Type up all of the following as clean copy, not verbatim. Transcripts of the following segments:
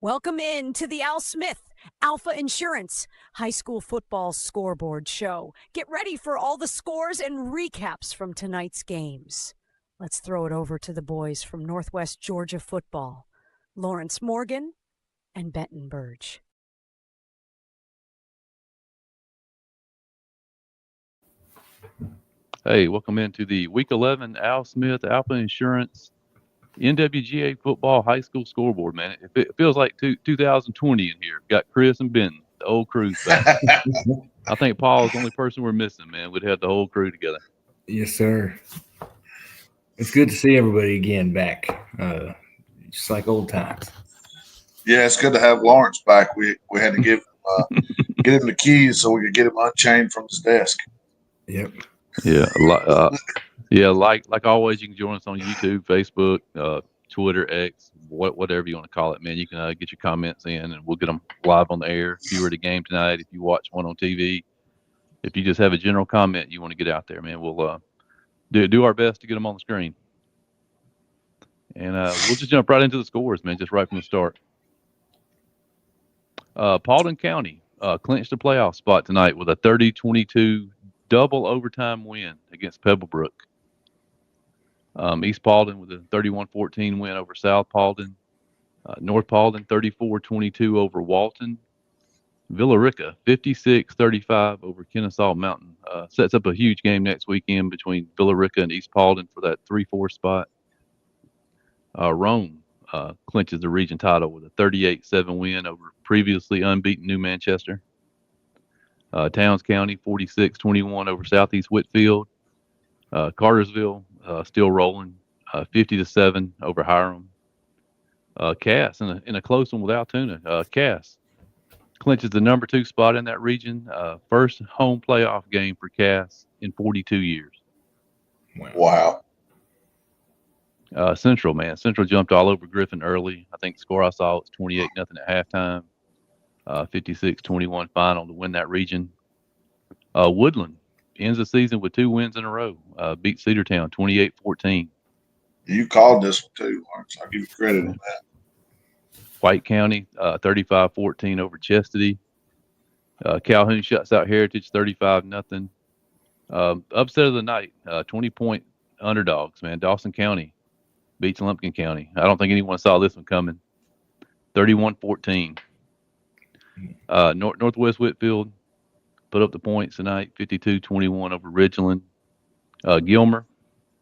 Welcome in to the Al Smith Alfa Insurance High School Football Scoreboard Show. Get ready for all the scores and recaps from tonight's games. Let's throw it over to the boys from Northwest Georgia football, Lawrence Morgan and Benton Burge. Hey, welcome into the Week 11 Al Smith Alfa Insurance NWGA Football High School Scoreboard, man. It feels like 2020 in here. Got Chris and Ben, the old crew's back. I think Paul is the only person we're missing, man. We'd have the whole crew together. Yes, sir. It's good to see everybody again back, just like old times. Yeah, it's good to have Lawrence back. We had to get him the keys so we could get him unchained from his desk. Yep. Yeah, like always, you can join us on YouTube, Facebook, Twitter, X, whatever you want to call it, man. You can get your comments in, and we'll get them live on the air. If you were at a game tonight, if you watch one on TV, if you just have a general comment you want to get out there, man, we'll do our best to get them on the screen. And we'll just jump right into the scores, man, just right from the start. Paulding County clinched a playoff spot tonight with a 30-22 double overtime win against Pebblebrook. East Paulding with a 31-14 win over South Paulding. North Paulding 34-22 over Walton. Villarica 56-35 over Kennesaw Mountain. Sets up a huge game next weekend between Villarica and East Paulding for that 3-4 spot. Rome clinches the region title with a 38-7 win over previously unbeaten New Manchester. Towns County 46-21 over Southeast Whitfield. Cartersville still rolling 50-7 over Hiram. Cass in a close one with Altoona. Cass clinches the number 2 spot in that region. First home playoff game for Cass in 42 years. Wow. Central jumped all over Griffin early. I think the score I saw was 28-0 at halftime. 56-21 final to win that region. Woodland ends the season with 2 wins in a row. Beat Cedartown 28-14. You called this one too, Lawrence. I'll give you credit on that. White County 35-14 over Chastity. Calhoun shuts out Heritage 35-0. Upset of the night, 20-point underdogs, man. Dawson County beats Lumpkin County. I don't think anyone saw this one coming. 31-14. Northwest Whitfield put up the points tonight, 52-21 over Ridgeland. Gilmer,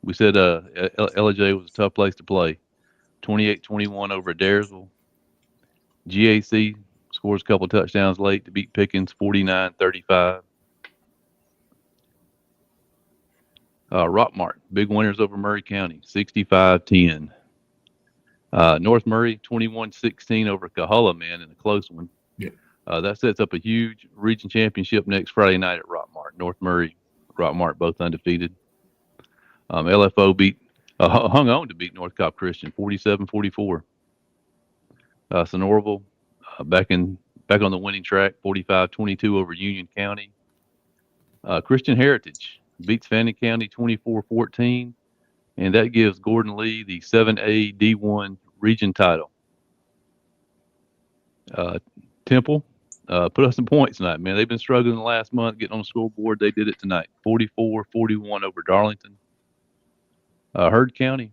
we said LJ was a tough place to play, 28-21 over Adairsville. GAC scores a couple touchdowns late to beat Pickens, 49-35. Rockmart, big winners over Murray County, 65-10. North Murray, 21-16 over Coahulla, man, in a close one. Yeah. That sets up a huge region championship next Friday night at Rockmart. North Murray, Rockmart, both undefeated. LFO hung on to beat North Cobb Christian, 47-44. Sonoraville, back on the winning track, 45-22 over Union County. Christian Heritage beats Fannin County 24-14, and that gives Gordon Lee the 7A D1 region title. Temple put up some points tonight, man. They've been struggling the last month getting on the scoreboard. They did it tonight, 44-41 over Darlington. Heard County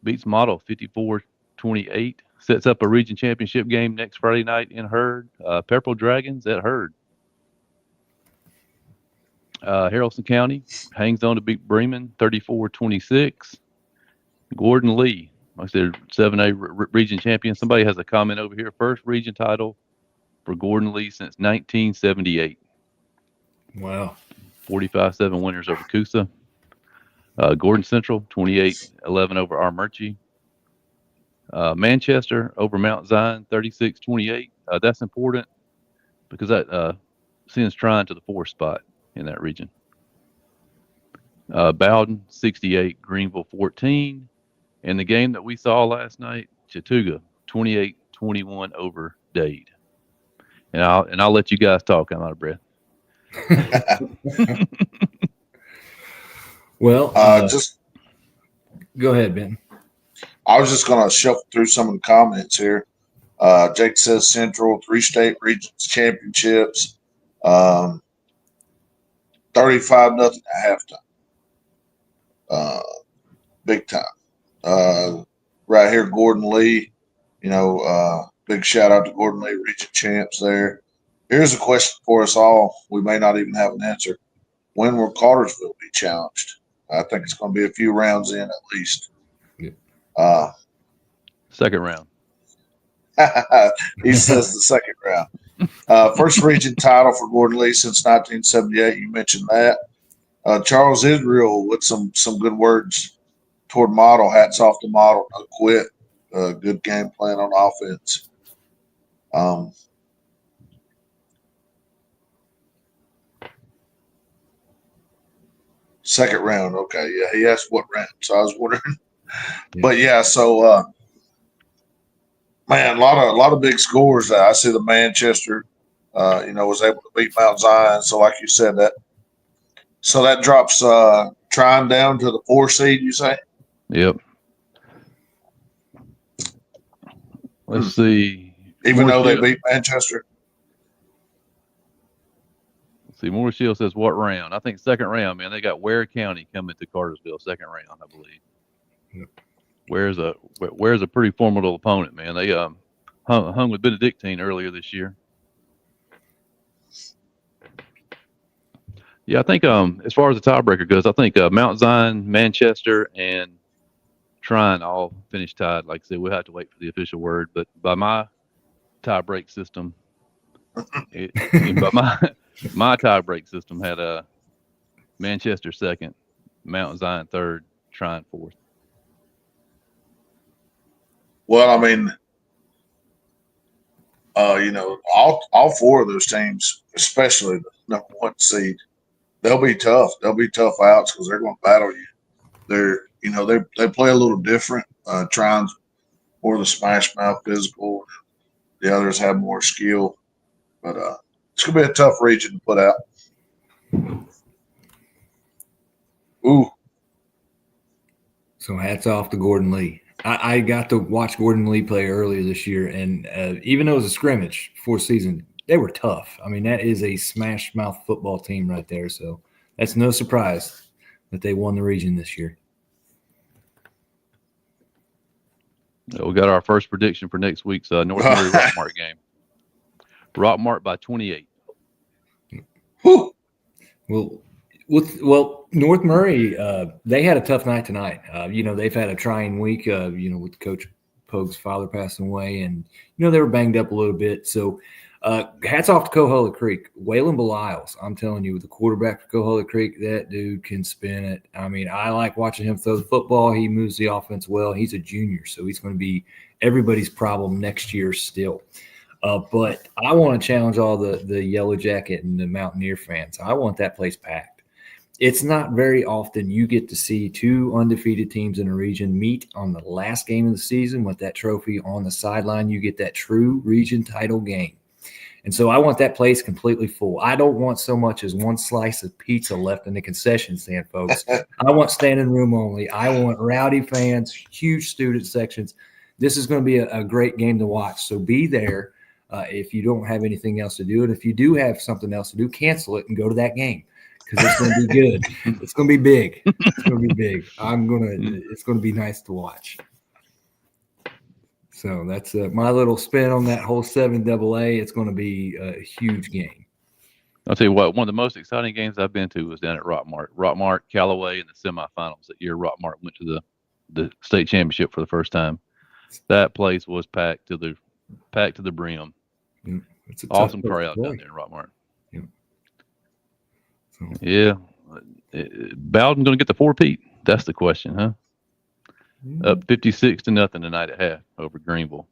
beats Model 54-28. Sets up a region championship game next Friday night in Heard. Purple Dragons at Heard. Haralson County hangs on to beat Bremen 34-26. Gordon Lee, like I said, 7A region champion. Somebody has a comment over here. First region title for Gordon Lee since 1978. Wow. 45-7 winners over Coosa. Gordon Central 28-11 over Armurchie. Manchester over Mount Zion 36-28. That's important because that sends Trine to the 4th spot in that region. Bowden 68, Greenville 14. And the game that we saw last night, Chattooga 28-21 over Dade. And I'll let you guys talk. I'm out of breath. Well, just go ahead, Ben. I was just going to shuffle through some of the comments here. Jake says Central, 3 state regions championships, 35-0 at halftime. Big time. Right here, Gordon Lee. Big shout out to Gordon Lee, region champs there. Here's a question for us all. We may not even have an answer. When will Cartersville be challenged? I think it's going to be a few rounds in at least. Yeah. Second round. He says the second round. First region title for Gordon Lee since 1978. You mentioned that. Charles Israel with some good words toward Model. Hats off to Model. No quit. Good game plan on offense. Second round. Okay. Yeah. He asked what round. So I was wondering. Yeah. But yeah, so man, a lot of big scores. I see the Manchester, was able to beat Mount Zion. So like you said, that drops Trine down to the 4 seed, you say? Yep. Let's see. Even though they beat Manchester. See, Mooreshield says what round? I think second round, man. They got Ware County coming to Cartersville, second round, I believe. Yep. Ware's a pretty formidable opponent, man. They hung with Benedictine earlier this year. Yeah, I think as far as the tiebreaker goes, I think Mount Zion, Manchester, and Trine all finished tied. Like I said, we'll have to wait for the official word, but by my tie-break system, my tie-break system had Manchester second, Mount Zion third, Trine fourth. Well, I mean, all 4 of those teams, especially the number 1 seed, they'll be tough. They'll be tough outs because they're going to battle you. They play a little different. Trine's more the smash mouth physical. The others have more skill, but it's going to be a tough region to put out. Ooh. So hats off to Gordon Lee. I got to watch Gordon Lee play earlier this year, and even though it was a scrimmage for season, they were tough. I mean, that is a smash mouth football team right there. So that's no surprise that they won the region this year. We got our first prediction for next week's North Murray Rockmart game. Rockmart by 28. Whew. Well, North Murray, they had a tough night tonight. They've had a trying week, with Coach Pogue's father passing away, and, they were banged up a little bit. So hats off to Coahulla Creek. Waylon Belials, I'm telling you, the quarterback for Coahulla Creek, that dude can spin it. I mean, I like watching him throw the football. He moves the offense well. He's a junior, so he's going to be everybody's problem next year still. But I want to challenge all the Yellow Jacket and the Mountaineer fans. I want that place packed. It's not very often you get to see 2 undefeated teams in a region meet on the last game of the season with that trophy on the sideline. You get that true region title game. And so I want that place completely full. I don't want so much as one slice of pizza left in the concession stand, folks. I want standing room only. I want rowdy fans, huge student sections. This is going to be a great game to watch. So be there if you don't have anything else to do. And if you do have something else to do, cancel it and go to that game. Because it's going to be good. It's going to be big. It's going to be big. It's going to be nice to watch. So that's my little spin on that whole 7AA. It's going to be a huge game. I'll tell you what, one of the most exciting games I've been to was down at Rockmart. Rockmart, Callaway in the semifinals that year. Rockmart went to the state championship for the first time. That place was packed to the brim. It's awesome crowd down there in Rockmart. Yeah. Bowden's going to get the 4-peat. That's the question, huh? Up 56-0 tonight at half over Greenville.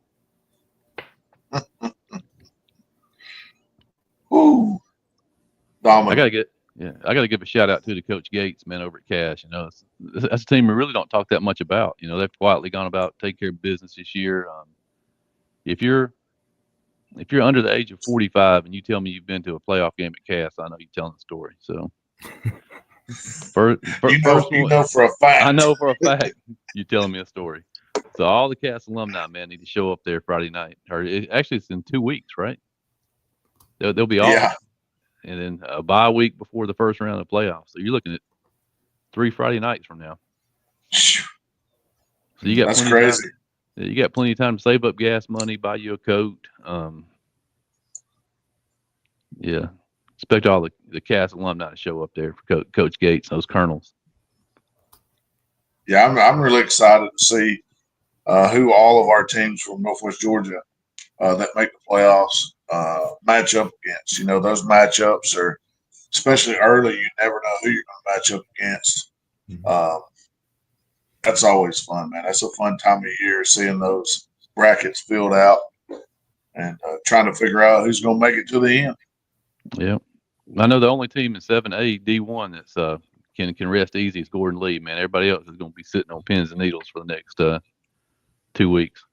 Ooh, I gotta give a shout out to Coach Gates, man, over at Cash. That's a team we really don't talk that much about. They've quietly gone about taking care of business this year. If you're under the age of 45 and you tell me you've been to a playoff game at Cass, I know you're telling the story. So, you know for a fact. I know for a fact you're telling me a story. So all the Cass alumni, man, need to show up there Friday night. Or actually, it's in 2 weeks, right? They'll be off, Yeah. and then a bye week before the first round of the playoffs. So you're looking at 3 Friday nights from now. So you got That's plenty of crazy. time. You got plenty of time to save up gas money, buy you a coat. Yeah, expect all the Cass alumni to show up there for Coach Gates, those Colonels. Yeah, I'm really excited to see who all of our teams from Northwest Georgia that make the playoffs match up against. You know, those matchups are, especially early, you never know who you're going to match up against. That's always fun, man. That's a fun time of year, seeing those brackets filled out and trying to figure out who's going to make it to the end. Yeah, I know the only team in 7A D1 that's can rest easy is Gordon Lee. Man, everybody else is going to be sitting on pins and needles for the next 2 weeks.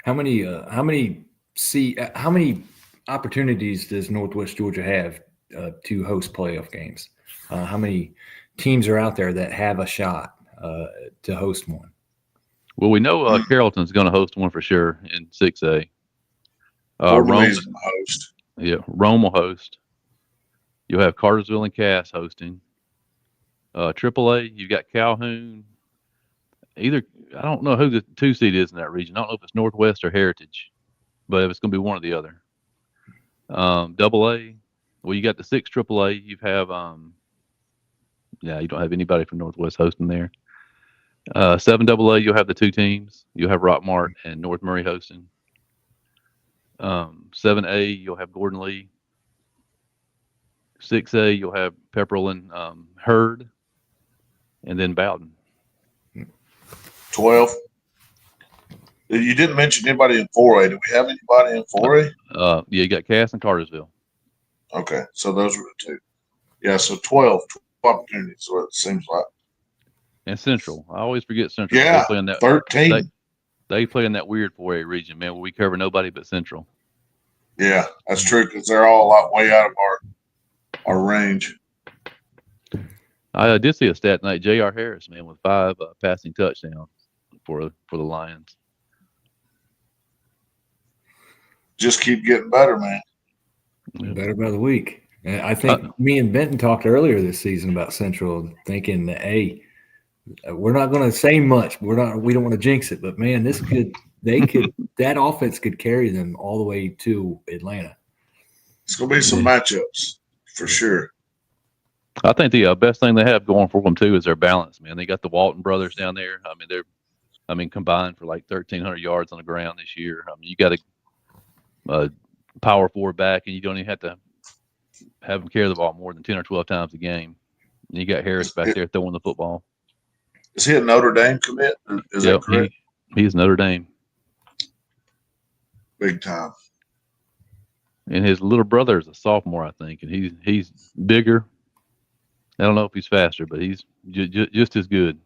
How many opportunities does Northwest Georgia have to host playoff games? How many teams are out there that have a shot to host one? Well, we know Carrollton's going to host one for sure in 6A. Gordon Lee's going to host. Yeah, Rome will host. You'll have Cartersville and Cass hosting. AAA, you've got Calhoun. I don't know who the 2 seed is in that region. I don't know if it's Northwest or Heritage, but if it's going to be one or the other. AA, well, you got the 6 AAA. You have, you don't have anybody from Northwest hosting there. 7 AA, you'll have the 2 teams. You'll have Rockmart and North Murray hosting. 7A, you'll have Gordon Lee. 6A, you'll have Pepperell and Hurd, and then Bowden. 12. You didn't mention anybody in 4A. Do we have anybody in 4A? Yeah, you got Cass and Cartersville. Okay, so those were the 2. Yeah, so 12 opportunities is what it seems like. And Central. I always forget Central. Yeah, they play in that, 13. They play in that weird 4A region, man, where we cover nobody but Central. Yeah, that's true, because they're all way out of our range. I did see a stat tonight. J.R. Harris, man, with 5 passing touchdowns for the Lions. Just keep getting better, man. Better by the week. And I think me and Benton talked earlier this season about Central, thinking, hey, we're not going to say much. We don't want to jinx it, but man, that offense could carry them all the way to Atlanta. It's going to be some matchups for sure. I think the best thing they have going for them too is their balance, man. They got the Walton brothers down there. I mean, combined for like 1,300 yards on the ground this year. I mean, you got a power forward back, and you don't even have to have them carry the ball more than 10 or 12 times a game. And you got Harris back there throwing the football. Is he a Notre Dame commit? Is that correct? He's Notre Dame. Big time. And his little brother is a sophomore, I think, and he's bigger. I don't know if he's faster, but he's just as good.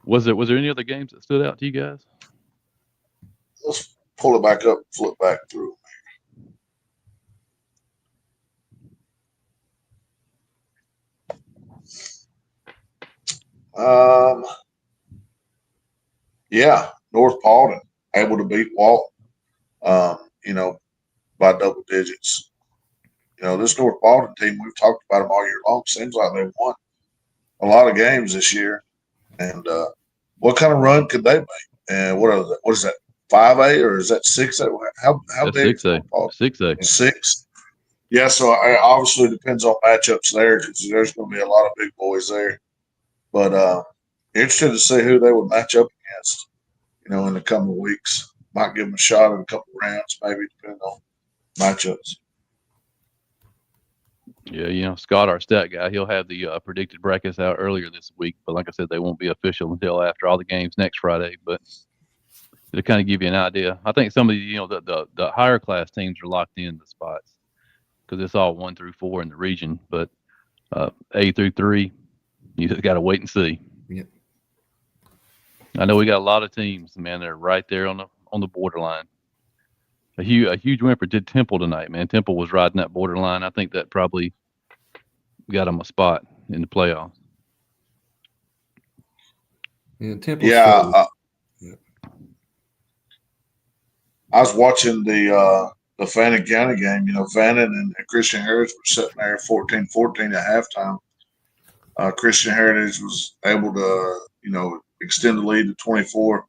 Was there any other games that stood out to you guys? Let's pull it back up and flip back through. Yeah, North Paulden able to beat Walt, by double digits. This North Paulden team, we've talked about them all year long. Seems like they've won a lot of games this year. And what kind of run could they make? And what is that? 5A or is that 6A? How big? 6A. 6A. 6. Yeah, so it obviously depends on matchups there because there's going to be a lot of big boys there. But interested to see who they would match up against, in the coming weeks. Might give them a shot in a couple rounds, maybe, depending on matchups. Yeah, Scott, our stat guy, he'll have the predicted brackets out earlier this week. But like I said, they won't be official until after all the games next Friday. But to kind of give you an idea, I think some of the higher class teams are locked in the spots because it's all 1 through 4 in the region. But A through 3, you just got to wait and see. Yep. I know we got a lot of teams, man. They're right there on the borderline. A huge win for Temple tonight, man. Temple was riding that borderline. I think that probably got them a spot. in the playoffs. Yeah, Temple. Yeah, I was watching the Fannin County game. Fannin and Christian Heritage were sitting there 14-14 at halftime. Christian Heritage was able to, extend the lead to 24-14,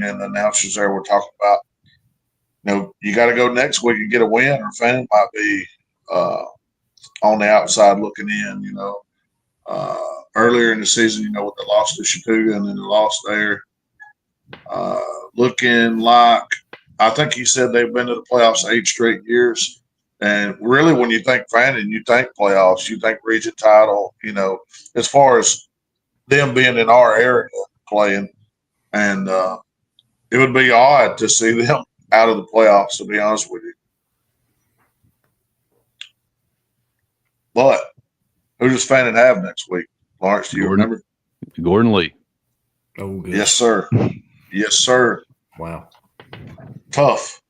and the announcers there were talking about, you got to go next week and get a win, or Fannin might be on the outside looking in. Earlier in the season, with the loss to Chattooga and then the loss there, looking like, I think he said they've been to the playoffs 8 straight years. And really, when you think Fannin, you think playoffs, you think region title, as far as them being in our area playing. And it would be odd to see them out of the playoffs, to be honest with you. But who does Fannin have next week? Lawrence, do you remember? Gordon Lee. Oh, good. Yes, sir. Yes, sir. Wow. Tough.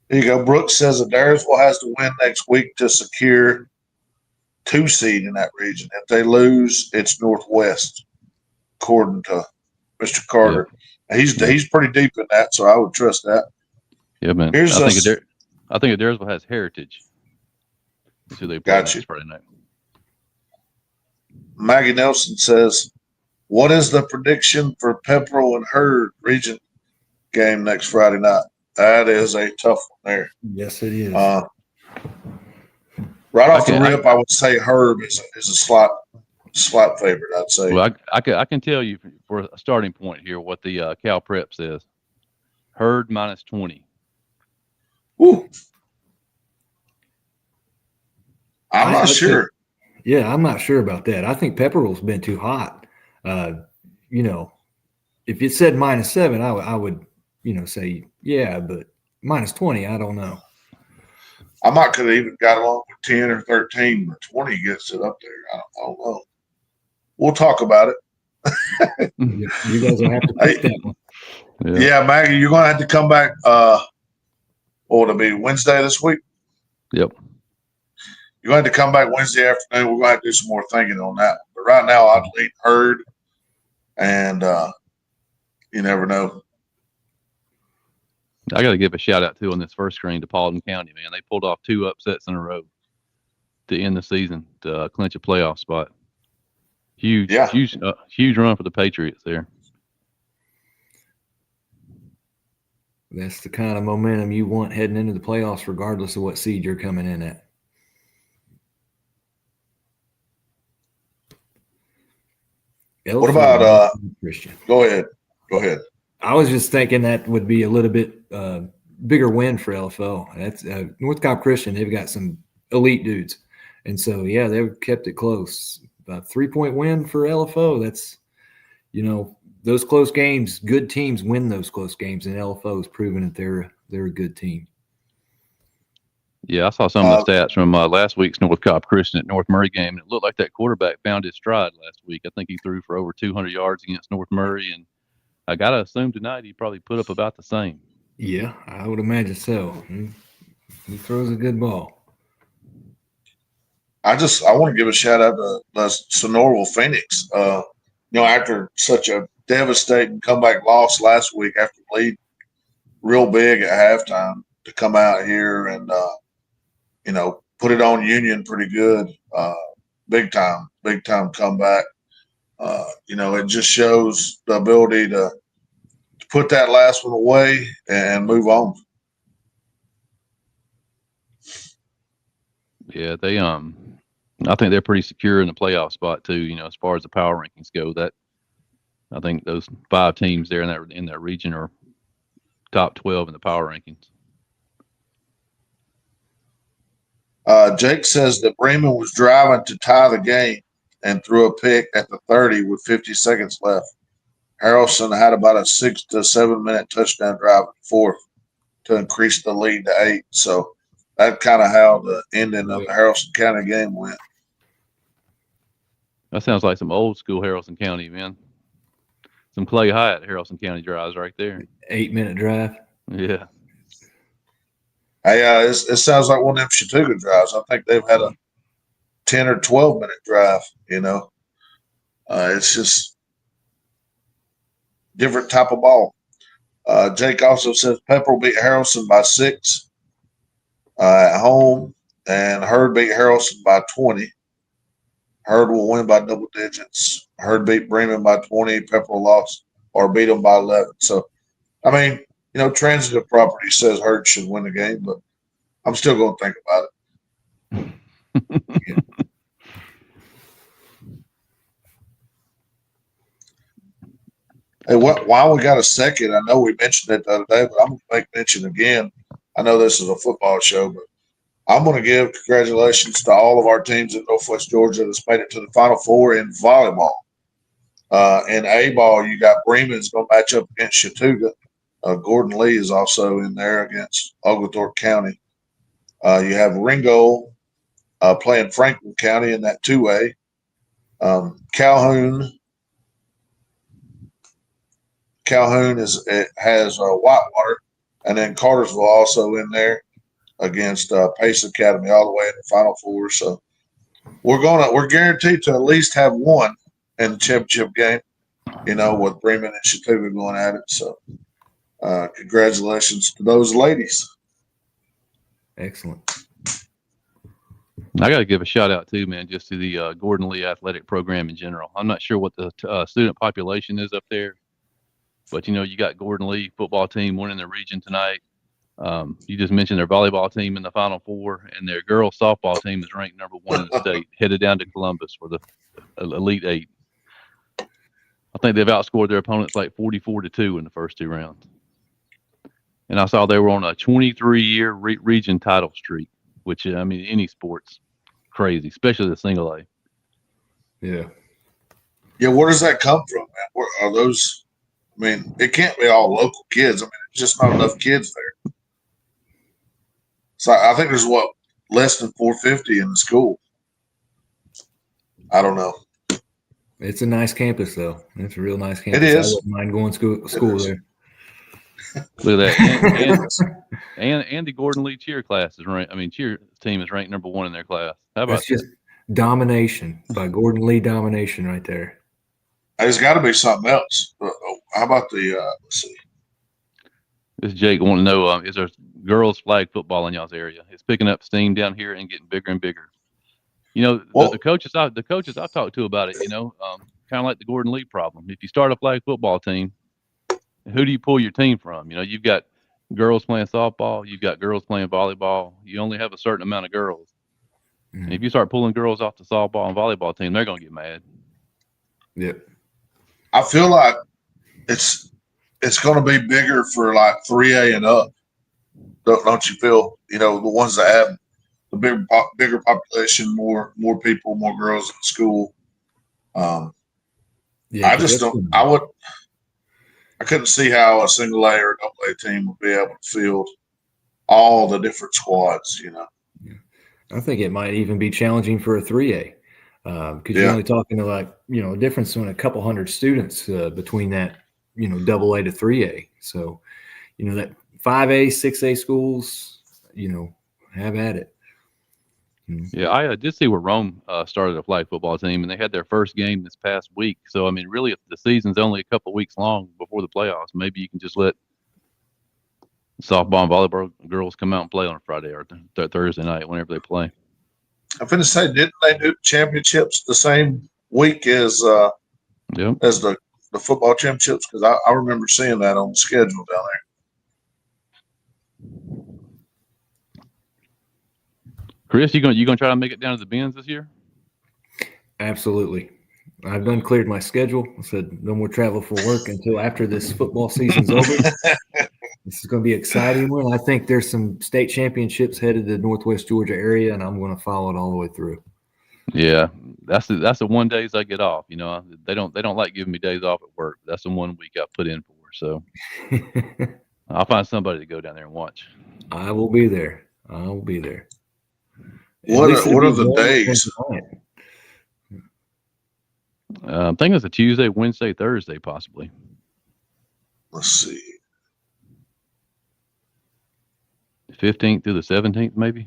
There you go. Brooks says Adairsville has to win next week to secure 2 seed in that region. If they lose, it's Northwest, according to Mr. Carter. Yeah. He's pretty deep in that, so I would trust that. Yeah, man. I think Adairsville has Heritage. That's who they play next Friday night. Maggie Nelson says, what is the prediction for Pepperell and Herd region game next Friday night? That is a tough one there. Yes, it is. Right off the rip, I would say Herb is a slight favorite, I'd say. Well, I can tell you for a starting point here what the Cal Prep says. Herd -20. Ooh. I'm not sure. Yeah, I'm not sure about that. I think Pepperell's been too hot. If it said -7, I would, say, yeah, but -20, I don't know. I might could have even got along with 10 or 13, but 20 gets it up there. I don't know. We'll talk about it. You guys will have to pick that one. Yeah, Maggie, you're going to have to come back. What will it be, Wednesday this week? Yep. You're going to have to come back Wednesday afternoon. We're going to have to do some more thinking on that. But right now, I'd lean Herd, and you never know. I got to give a shout out too on this first screen to Paulding County, man. They pulled off 2 upsets in a row to end the season to clinch a playoff spot. Huge run for the Patriots there. That's the kind of momentum you want heading into the playoffs, regardless of what seed you're coming in at. What about Christian? Go ahead. I was just thinking that would be a little bit bigger win for LFO. That's North Cobb Christian. They've got some elite dudes, and so they've kept it close. A 3-point win for LFO. That's those close games. Good teams win those close games, and LFO has proven that they're a good team. Yeah, I saw some of the stats from last week's North Cobb Christian at North Murray game, and it looked like that quarterback found his stride last week. I think he threw for over 200 yards against North Murray, and I got to assume tonight he probably put up about the same. Yeah, I would imagine so. He throws a good ball. I want to give a shout out to Sonoraville Phoenix. After such a devastating comeback loss last week after leading real big at halftime, to come out here and put it on Union pretty good, big time comeback. It just shows the ability to put that last one away and move on. Yeah, they I think they're pretty secure in the playoff spot too. As far as the power rankings go, that I think those 5 teams there in that region are top 12 in the power rankings. Jake says that Bremen was driving to tie the game and threw a pick at the 30 with 50 seconds left. Harrelson had about a 6 to 7 minute touchdown drive at the 4th to increase the lead to 8. So that's kind of how the ending of the Harrelson County game went. That sounds like some old school Harrelson County, man. Some Clay Hyatt Harrelson County drives right there. 8-minute drive. Yeah. Hey, it sounds like one of them Chattooga drives. I think they've had a 10 or 12-minute drive. It's just different type of ball. Jake also says Pepper will beat Harrelson by 6 at home, and Hurd beat Harrelson by 20. Hurd will win by double digits. Hurd beat Bremen by 20. Pepper lost or beat them by 11. So, I mean, transitive property says Hurd should win the game, but I'm still going to think about it. Yeah. Hey, while we got a second, I know we mentioned it the other day, but I'm going to make mention again. I know this is a football show, but I'm going to give congratulations to all of our teams in Northwest Georgia that's made it to the Final Four in volleyball. In A-ball, you got Bremen's going to match up against Chattooga. Gordon Lee is also in there against Oglethorpe County. You have Ringgold playing Franklin County in that 2A. Calhoun has Whitewater, and then Cartersville also in there against Pace Academy all the way in the Final Four. So we're guaranteed to at least have one in the championship game. With Bremen and Chattooga going at it. So congratulations to those ladies. Excellent. I got to give a shout out too, man, just to the Gordon Lee athletic program in general. I'm not sure what the student population is up there, but you got Gordon Lee football team winning the region tonight. You just mentioned their volleyball team in the Final Four, and their girls softball team is ranked number 1 in the state, headed down to Columbus for the Elite 8. I think they've outscored their opponents like 44-2 in the first 2 rounds. And I saw they were on a 23-year region title streak, which, any sport's crazy, especially the single A. Yeah. Yeah, where does that come from, man? Where are those? It can't be all local kids. There's just not enough kids there. So I think there's less than 450 in the school. I don't know. It's a nice campus, though. It's a real nice campus. It is. I wouldn't mind going to school there. Look at that. And the Gordon Lee cheer class is ranked. Cheer team is ranked number 1 in their class. How about That's just domination by Gordon Lee domination right there. There's got to be something else. How about the let's see. This Jake want to know, is there girls flag football in y'all's area? It's picking up steam down here and getting bigger and bigger. The coaches I've talked to about it, kind of like the Gordon Lee problem. If you start a flag football team, who do you pull your team from? You've got girls playing softball, you've got girls playing volleyball. You only have a certain amount of girls. Mm-hmm. And if you start pulling girls off the softball and volleyball team, they're going to get mad. Yep. I feel like it's going to be bigger for like 3A and up. Don't you feel? The ones that have the bigger population, more people, more girls in school. I just don't. I couldn't see how a single A or double A team would be able to field all the different squads. Yeah. I think it might even be challenging for a 3A because you're only talking to a difference in a couple hundred students between that double A to 3A. So that 5A, 6A schools, have at it. Yeah, I did see where Rome started a flag football team, and they had their first game this past week. So, really, if the season's only a couple of weeks long before the playoffs, maybe you can just let softball and volleyball girls come out and play on a Friday or Thursday night whenever they play. I'm going to say, didn't they do championships the same week as the football championships? Because I remember seeing that on the schedule down there. Chris, you gonna try to make it down to the Benz this year? Absolutely. I've done cleared my schedule. I said no more travel for work until after this football season's over. This is going to be exciting one. I think there's some state championships headed to the Northwest Georgia area, and I'm going to follow it all the way through. Yeah, that's the one days I get off. They don't like giving me days off at work. That's the one week I put in for. So I'll find somebody to go down there and watch. I will be there. What are the days? I think it's a Tuesday, Wednesday, Thursday, possibly. Let's see. 15th through the 17th, maybe.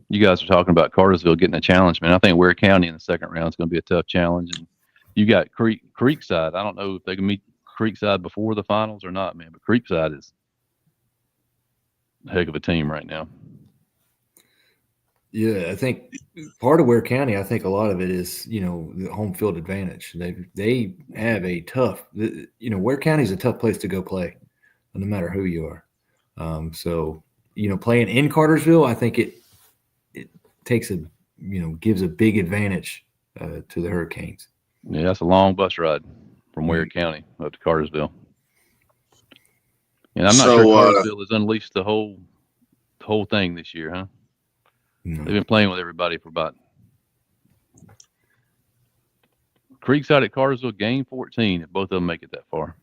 You guys are talking about Cartersville getting a challenge, man. I think Ware County in the second round is going to be a tough challenge. And you got Creekside. I don't know if they can meet Creekside before the finals or not, man. But Creekside is a heck of a team right now. Yeah, I think part of Ware County, I think a lot of it is, the home field advantage. They have a tough, Ware County is a tough place to go play, no matter who you are. So, playing in Cartersville, I think it takes gives a big advantage to the Hurricanes. Yeah, that's a long bus ride from Ware County up to Cartersville. And I'm not sure Cartersville has unleashed the whole thing this year, huh? No. They've been playing with everybody for about Creekside at Cartersville, game 14, if both of them make it that far.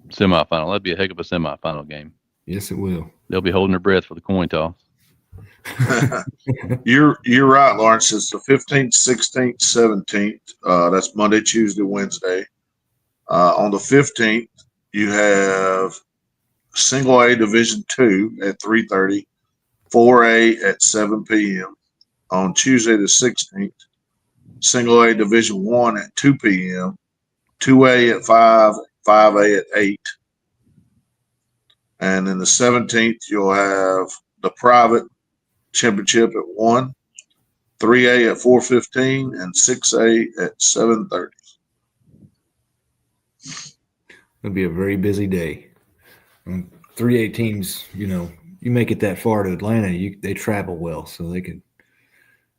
Semifinal. That'd be a heck of a semifinal game. Yes, it will. They'll be holding their breath for the coin toss. You're right, Lawrence. It's the 15th, 16th, 17th. That's Monday, Tuesday, Wednesday. On the 15th, you have Single A Division II at 3:30, 4A at 7 p.m. On Tuesday the 16th, Single A Division I at 2 p.m., 2A at 5, 5A at 8. And then the 17th, you'll have the private championship at 1, 3A at 4:15, and 6A at 7:30. It'll be a very busy day. 3A teams, you make it that far to Atlanta, they travel well, so they can.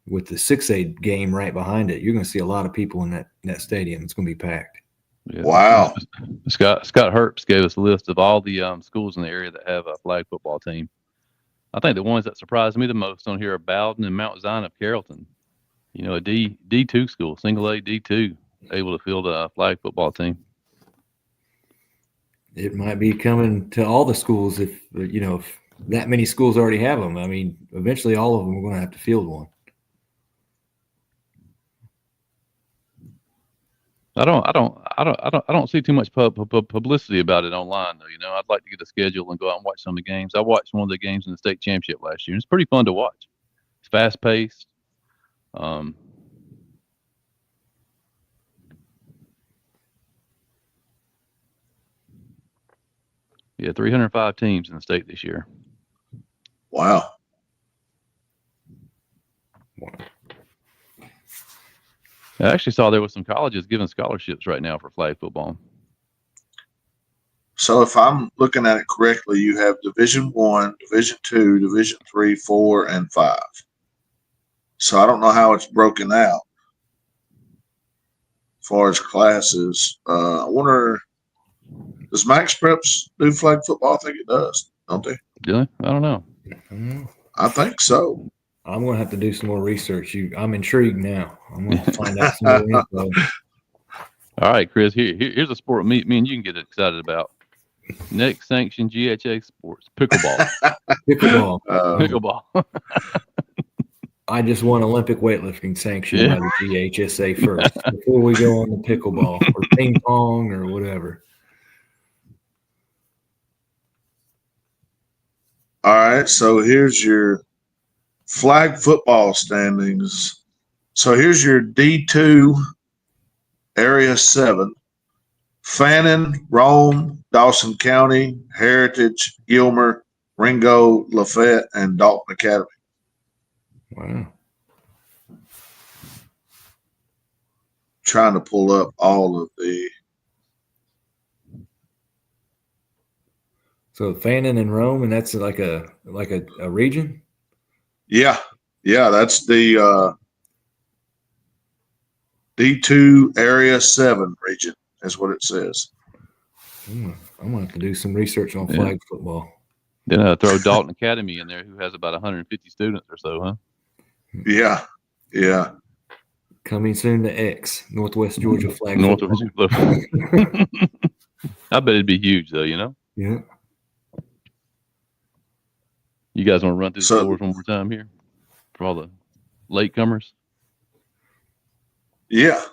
With the 6A game right behind it, you're going to see a lot of people in that stadium. It's going to be packed. Yeah. Wow. Scott Herbst gave us a list of all the schools in the area that have a flag football team. I think the ones that surprised me the most on here are Bowden and Mount Zion of Carrollton. A D2 school, Single A D2, able to field a flag football team. It might be coming to all the schools if that many schools already have them. I mean, eventually all of them are going to have to field one. I don't see too much publicity about it online though. I'd like to get a schedule and go out and watch some of the games. I watched one of the games in the state championship last year. It's pretty fun to watch. It's fast paced. Yeah, 305 teams in the state this year. Wow. I actually saw there was some colleges giving scholarships right now for flag football. So if I'm looking at it correctly, you have Division I, Division II, Division III, 4, and 5. So I don't know how it's broken out as far as classes. I wonder, does Max Preps do flag football? I think it does, don't they? Do they? I don't know. I think so. I'm going to have to do some more research. I'm intrigued now. I'm going to find out some more info. All right, Chris, here's a sport me and you can get excited about. Next sanctioned GHA sports, pickleball. Pickleball. I just want Olympic weightlifting sanctioned by the GHSA first before we go on the pickleball or ping pong or whatever. All right, so here's your flag football standings. So here's your D2 Area 7. Fannin, Rome, Dawson County, Heritage, Gilmer, Ringo, Lafayette, and Dalton Academy. Wow. Trying to pull up all of the. So Fannin and Rome, and that's like a region? Yeah, that's the D2 Area 7 region, is what it says. I'm going to have to do some research on flag football. Then throw Dalton Academy in there, who has about 150 students or so, huh? Yeah. Coming soon to X, Northwest Georgia flag football. I bet it'd be huge, though, Yeah. You guys want to run through the scores one more time here for all the latecomers? Yeah.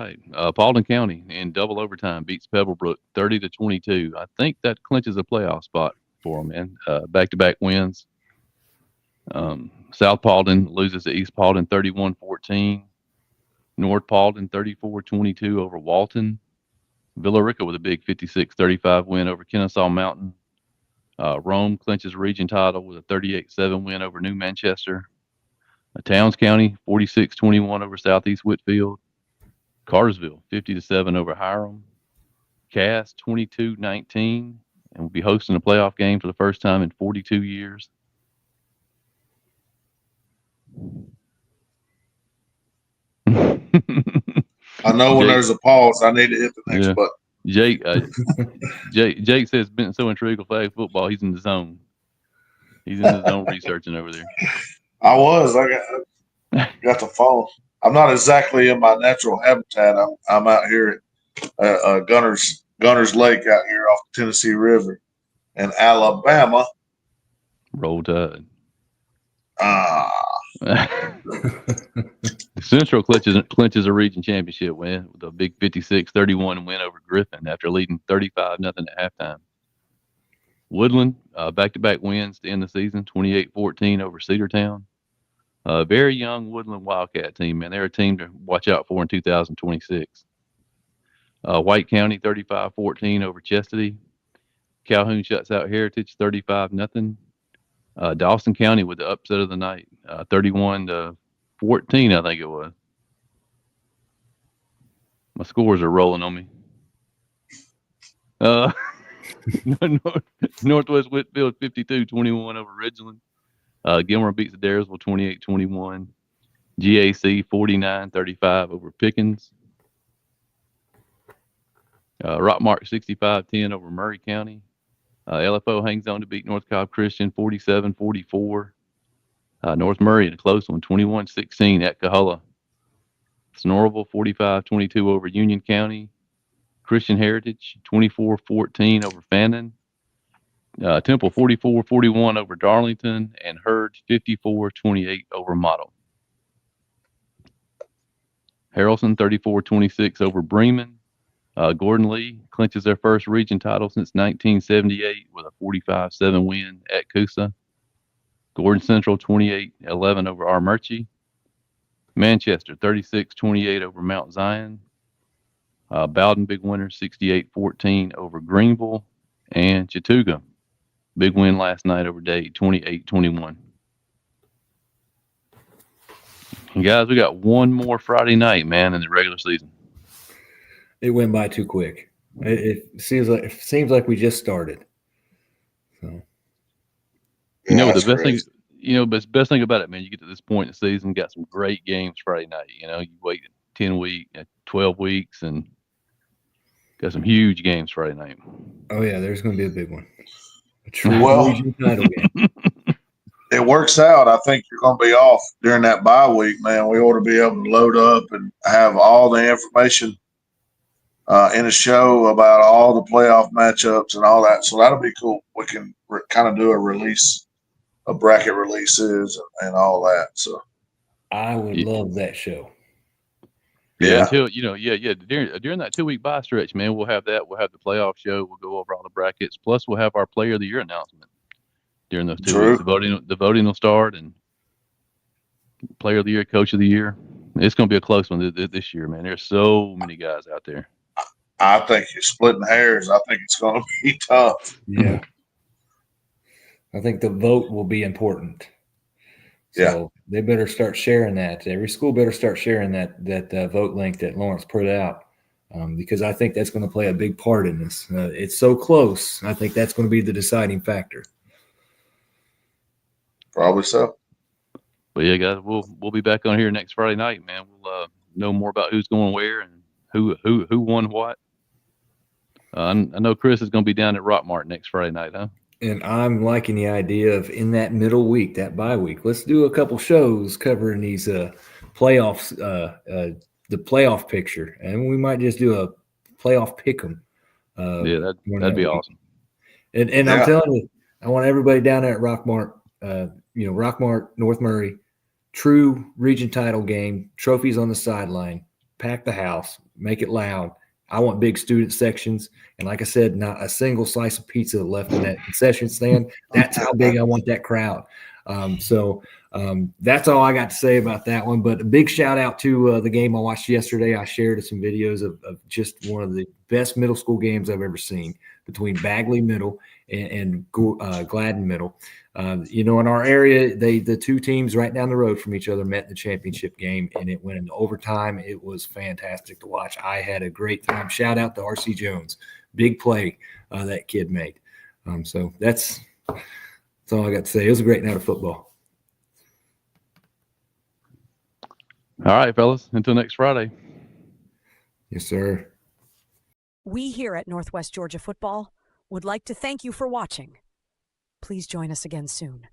right. Paulding County in double overtime beats Pebblebrook 30-22. I think that clinches a playoff spot for them, man. Back-to-back wins. South Paulding loses to East Paulding 31-14. North Paulding 34-22 over Walton. Villa Rica with a big 56-35 win over Kennesaw Mountain. Rome clinches region title with a 38-7 win over New Manchester. Towns County 46-21 over Southeast Whitfield. Cartersville 50-7 over Hiram. Cass 22-19 and will be hosting a playoff game for the first time in 42 years. I know when there's a pause, I need to hit the next button. Jake says been so intrigued with flag football, he's in the zone. He's in the zone researching over there. I got the phone. I'm not exactly in my natural habitat. I'm out here at Gunners Lake out here off the Tennessee River in Alabama. Roll Tide. Central clinches a region championship win with a big 56-31 win over Griffin after leading 35-0 at halftime. Woodland back-to-back wins to end the season, 28-14 over Cedartown. Very young Woodland Wildcat team, man. They're a team to watch out for in 2026. White County 35-14 over Chastity. Calhoun shuts out Heritage 35-0. Dawson County with the upset of the night, 31-14, I think it was. My scores are rolling on me. Northwest Whitfield 52-21 over Ridgeland. Gilmer beats Adairsville 28-21. GAC 49-35 over Pickens. Rockmark 65-10 over Murray County. LFO hangs on to beat North Cobb Christian 47-44. North Murray in a close one, 21-16 at Coahulla. Snorreville 45-22 over Union County. Christian Heritage 24-14 over Fannin. Temple 44-41 over Darlington, and Hurd 54-28 over Model. Harrelson 34-26 over Bremen. Gordon Lee clinches their first region title since 1978 with a 45-7 win at Coosa. Gordon Central 28-11 over Armurchie. Manchester 36-28 over Mount Zion. Bowden big winner 68-14 over Greenville. And Chattooga big win last night over Dade 28-21. And guys, we got one more Friday night, man, in the regular season. It went by too quick. It seems like we just started. So, the best thing about it, man, you get to this point in the season, got some great games Friday night. You wait 12 weeks, and got some huge games Friday night. Oh yeah, there's going to be a big one. A true region title game. It works out. I think you're going to be off during that bye week, man. We ought to be able to load up and have all the information in a show about all the playoff matchups and all that. So that'll be cool. We can kind of do a release, a bracket releases and all that. So I would love that show. Yeah, until during that 2-week bye stretch, man, we'll have that. We'll have the playoff show. We'll go over all the brackets. Plus, we'll have our Player of the Year announcement during those 2 weeks. The voting will start, and Player of the Year, Coach of the Year. It's going to be a close one this year, man. There's so many guys out there. I think you're splitting hairs. I think it's going to be tough. Yeah. I think the vote will be important. So they better start sharing that. Every school better start sharing that vote link that Lawrence put out, because I think that's going to play a big part in this. It's so close. I think that's going to be the deciding factor. Probably so. But yeah, guys, we'll be back on here next Friday night, man. We'll know more about who's going where and who won what. I know Chris is going to be down at Rockmart next Friday night, huh? And I'm liking the idea of in that middle week, that bye week, let's do a couple shows covering these playoffs, the playoff picture, and we might just do a playoff pick'em. That'd be awesome. And I'm telling you, I want everybody down there at Rockmart, Rockmart, North Murray, true region title game, trophies on the sideline, pack the house. make it loud. I want big student sections. And like I said, not a single slice of pizza left in that concession stand. That's how big I want that crowd. That's all I got to say about that one. But a big shout out to the game I watched yesterday. I shared some videos of just one of the best middle school games I've ever seen between Bagley Middle and Gladden Middle. In our area, the two teams right down the road from each other met in the championship game, and it went into overtime. It was fantastic to watch. I had a great time. Shout out to R.C. Jones. Big play that kid made. So that's all I got to say. It was a great night of football. All right, fellas. Until next Friday. Yes, sir. We here at Northwest Georgia Football would like to thank you for watching. Please join us again soon.